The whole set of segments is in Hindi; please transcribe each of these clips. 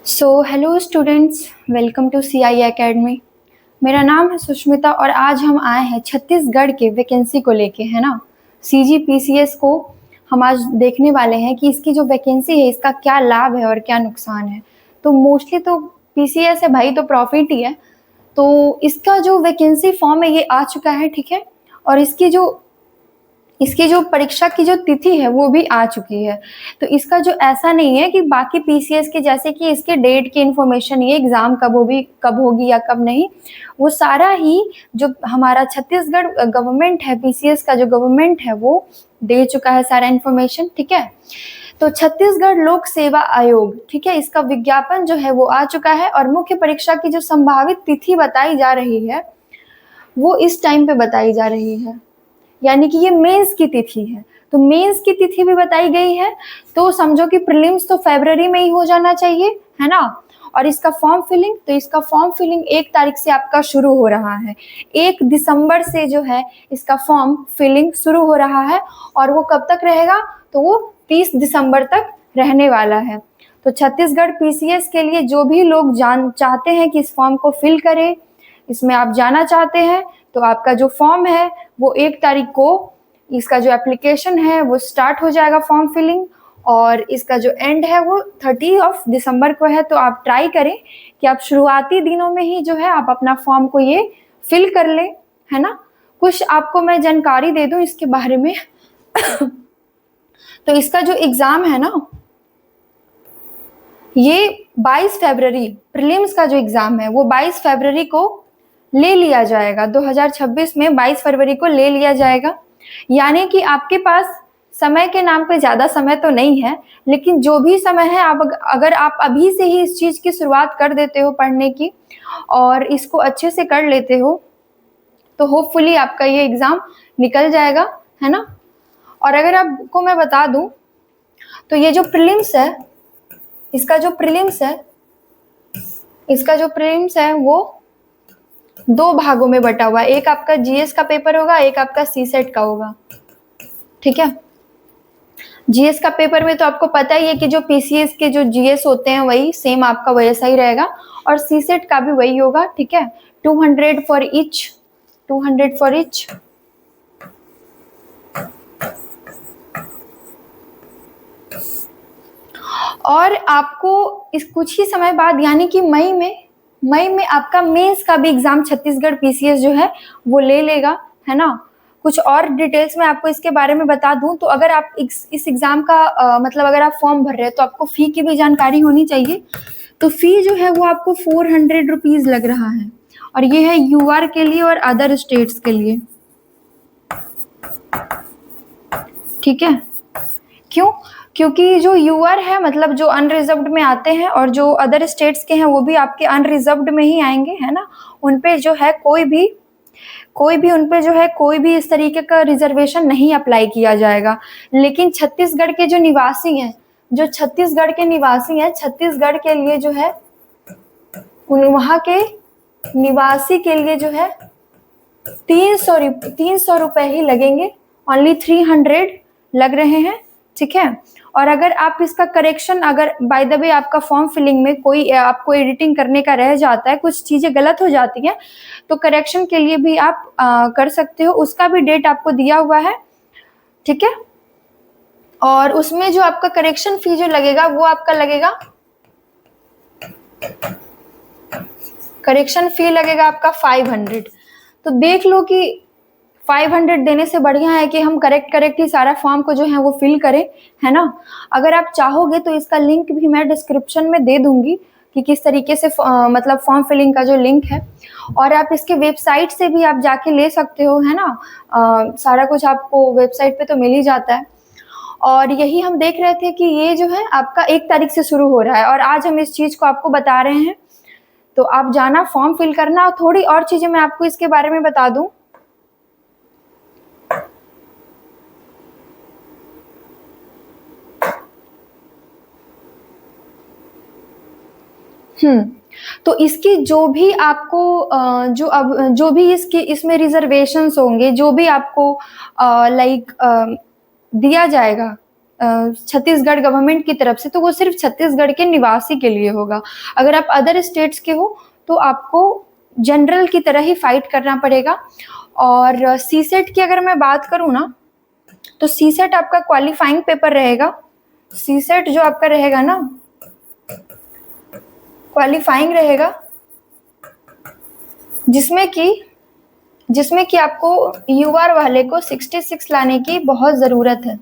Hello students, welcome to CI academy. मेरा नाम है सुष्मिता और आज हम आए हैं छत्तीसगढ़ के वैकेंसी को लेके, है ना। CGPCS को हम आज देखने वाले हैं कि इसकी जो वैकेंसी है इसका क्या लाभ है और क्या नुकसान है। तो मोस्टली तो PCS है भाई, तो प्रॉफिट ही है। तो इसका जो वैकेंसी फॉर्म है ये आ चुका है, ठीक है। और इसकी जो परीक्षा की जो तिथि है वो भी आ चुकी है। तो इसका जो ऐसा नहीं है कि बाकी PCS के जैसे कि इसके डेट की इंफॉर्मेशन, ये एग्जाम कब होगी या कब नहीं, वो सारा ही जो हमारा छत्तीसगढ़ गवर्नमेंट है, PCS का जो गवर्नमेंट है वो दे चुका है सारा इंफॉर्मेशन, ठीक है। तो छत्तीसगढ़ लोक सेवा आयोग, ठीक है, इसका विज्ञापन जो है वो आ चुका है और मुख्य परीक्षा की जो संभावित तिथि बताई जा रही है वो इस टाइम पे बताई जा रही है, यानी कि ये मेंस की तिथि है। तो मेंस की तिथि भी बताई गई है, तो समझो कि प्रीलिम्स तो फरवरी में ही हो जाना चाहिए, है ना। और इसका फॉर्म फिलिंग 1 तारीख से आपका शुरू हो रहा है। 1 दिसंबर से जो है इसका फॉर्म फिलिंग शुरू हो रहा है और वो कब तक रहेगा, तो वो 30 दिसंबर तक रहने वाला है। तो छत्तीसगढ़ PCS के लिए जो भी लोग चाहते हैं कि इस फॉर्म को फिल करें, इसमें आप जाना चाहते हैं, तो आपका जो फॉर्म है वो 1 तारीख को इसका जो एप्लीकेशन है वो स्टार्ट हो जाएगा फॉर्म फिलिंग, और इसका जो एंड है वो 30 दिसंबर को है। तो आप ट्राई करें कि आप शुरुआती दिनों में ही जो है आप अपना फॉर्म को ये फिल कर ले, है ना। कुछ आपको मैं जानकारी दे दूं इसके बारे में। तो इसका जो एग्जाम है ना, ये 22 फरवरी, प्रीलिम्स का जो एग्जाम है वो 22 फरवरी को ले लिया जाएगा। 2026 में 22 फरवरी को ले लिया जाएगा। यानी कि आपके पास समय के नाम पे ज्यादा समय तो नहीं है, लेकिन जो भी समय है अगर आप अभी से ही इस चीज की शुरुआत कर देते हो पढ़ने की और इसको अच्छे से कर लेते हो, तो होपफुली आपका ये एग्जाम निकल जाएगा, है ना। और अगर आपको मैं बता दूं, तो ये जो प्रीलिम्स है, इसका जो प्रीलिम्स है वो 2 भागों में बटा हुआ है। एक आपका GS का पेपर होगा, एक आपका CSET का होगा, ठीक है। GS का पेपर में तो आपको पता ही है कि जो PCS के जो GS होते हैं वही सेम आपका वैसा ही रहेगा, और CSET का भी वही होगा, ठीक है। 200 फॉर ईच। और आपको इस कुछ ही समय बाद यानी कि मई में आपका मेंस का भी एग्जाम छत्तीसगढ़ PCS जो है वो ले लेगा, है ना। कुछ और डिटेल्स में आपको इसके बारे में बता दूं, तो अगर आप इस एग्जाम का मतलब अगर आप फॉर्म भर रहे हैं तो आपको फी की भी जानकारी होनी चाहिए। तो फी जो है वो आपको 400 रुपीज लग रहा है, और ये है UR के लिए और अदर स्टेट्स के लिए, ठीक है। क्यों? क्योंकि जो UR है मतलब जो अनरिजर्व्ड में आते हैं, और जो अदर स्टेट्स के हैं वो भी आपके अनरिजर्व्ड में ही आएंगे, है ना। उन पे जो है कोई भी इस तरीके का रिजर्वेशन नहीं अप्लाई किया जाएगा। लेकिन छत्तीसगढ़ के जो निवासी हैं, छत्तीसगढ़ के लिए जो है वहाँ के निवासी के लिए जो है 300 रुपए ही लगेंगे, ओनली 300 लग रहे हैं, ठीक है। और अगर आप इसका करेक्शन, अगर बाय द वे आपका फॉर्म फिलिंग में कोई आपको एडिटिंग करने का रह जाता है, कुछ चीजें गलत हो जाती हैं, तो करेक्शन के लिए भी आप कर सकते हो। उसका भी डेट आपको दिया हुआ है, ठीक है। और उसमें जो आपका करेक्शन फी जो लगेगा वो आपका लगेगा, करेक्शन फी लगेगा आपका 500। तो देख लो कि 500 देने से बढ़िया है कि हम करेक्ट ही सारा फॉर्म को जो है वो फिल करें, है ना। अगर आप चाहोगे तो इसका लिंक भी मैं डिस्क्रिप्शन में दे दूंगी कि किस तरीके से मतलब फॉर्म फिलिंग का जो लिंक है, और आप इसके वेबसाइट से भी आप जाके ले सकते हो, है ना। सारा कुछ आपको वेबसाइट पे तो मिल ही जाता है। और यही हम देख रहे थे कि ये जो है आपका 1 तारीख से शुरू हो रहा है, और आज हम इस चीज को आपको बता रहे हैं। तो आप जाना, फॉर्म फिल करना। और थोड़ी और चीजें मैं आपको इसके बारे में बता दूं। तो इसकी जो भी आपको जो भी इसकी इसमें रिजर्वेशंस होंगे, जो भी आपको लाइक दिया जाएगा छत्तीसगढ़ गवर्नमेंट की तरफ से, तो वो सिर्फ छत्तीसगढ़ के निवासी के लिए होगा। अगर आप अदर स्टेट्स के हो तो आपको जनरल की तरह ही फाइट करना पड़ेगा। और सीसेट की अगर मैं बात करूँ ना, तो सीसेट आपका क्वालिफाइंग पेपर रहेगा। सीसेट जो आपका रहेगा ना, क्वालिफाइंग रहेगा, जिसमें कि आपको यूआर वाले को 66 लाने की बहुत ज़रूरत है।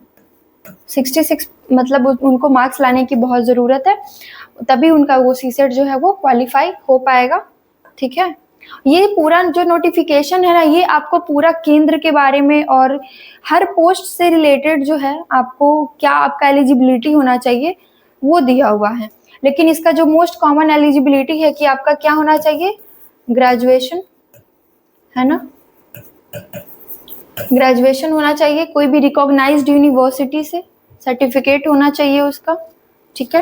66 मतलब उनको मार्क्स लाने की बहुत ज़रूरत है, तभी उनका वो सीसेट जो है वो क्वालिफाई हो पाएगा। ठीक है, ये पूरा जो नोटिफिकेशन है ना, ये आपको पूरा केंद्र के बारे में और हर पोस्ट से रिलेटेड जो है आपको क्या आपका एलिजिबिलिटी होना चाहिए वो दिया हुआ है। लेकिन इसका जो मोस्ट कॉमन एलिजिबिलिटी है कि आपका क्या होना चाहिए, ग्रेजुएशन, है ना, ग्रेजुएशन होना चाहिए, कोई भी रिकॉग्नाइज्ड यूनिवर्सिटी से सर्टिफिकेट होना चाहिए उसका। ठीक है,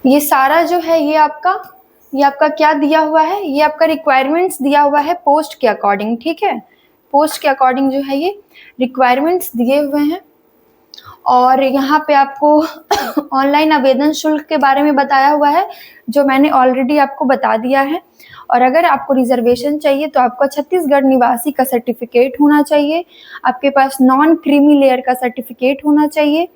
ये सारा जो है ये आपका क्या दिया हुआ है, ये आपका रिक्वायरमेंट्स दिया हुआ है पोस्ट के अकॉर्डिंग। ठीक है, पोस्ट के अकॉर्डिंग जो है ये रिक्वायरमेंट्स दिए हुए हैं। और यहाँ पे आपको ऑनलाइन आवेदन शुल्क के बारे में बताया हुआ है, जो मैंने ऑलरेडी आपको बता दिया है। और अगर आपको रिजर्वेशन चाहिए तो आपका छत्तीसगढ़ निवासी का सर्टिफिकेट होना चाहिए, आपके पास नॉन क्रीमी लेयर का सर्टिफिकेट होना चाहिए,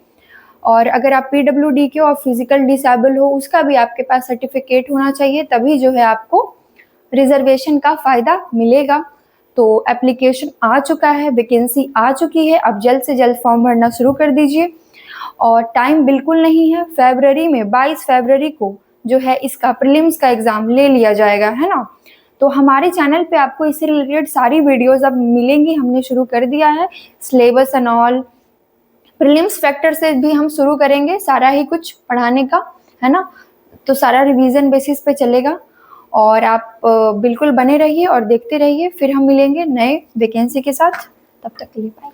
और अगर आप पीडब्ल्यूडी के और फिजिकल डिसेबल हो उसका भी आपके पास सर्टिफिकेट होना चाहिए, तभी जो है आपको रिजर्वेशन का फ़ायदा मिलेगा। तो एप्लीकेशन आ चुका है, वैकेंसी आ चुकी है, अब जल्द से जल्द फॉर्म भरना शुरू कर दीजिए। और टाइम बिल्कुल नहीं है, फरवरी में 22 फरवरी को जो है इसका प्रीलिम्स का एग्ज़ाम ले लिया जाएगा, है ना। तो हमारे चैनल पे आपको इससे रिलेटेड सारी वीडियोज़ अब मिलेंगी, हमने शुरू कर दिया है, syllabus and all. Prelims factor से भी हम शुरू करेंगे सारा ही कुछ पढ़ाने का, है ना। तो सारा रिवीजन बेसिस पे चलेगा, और आप बिल्कुल बने रहिए और देखते रहिए। फिर हम मिलेंगे नए वैकेंसी के साथ, तब तक के लिए बाय।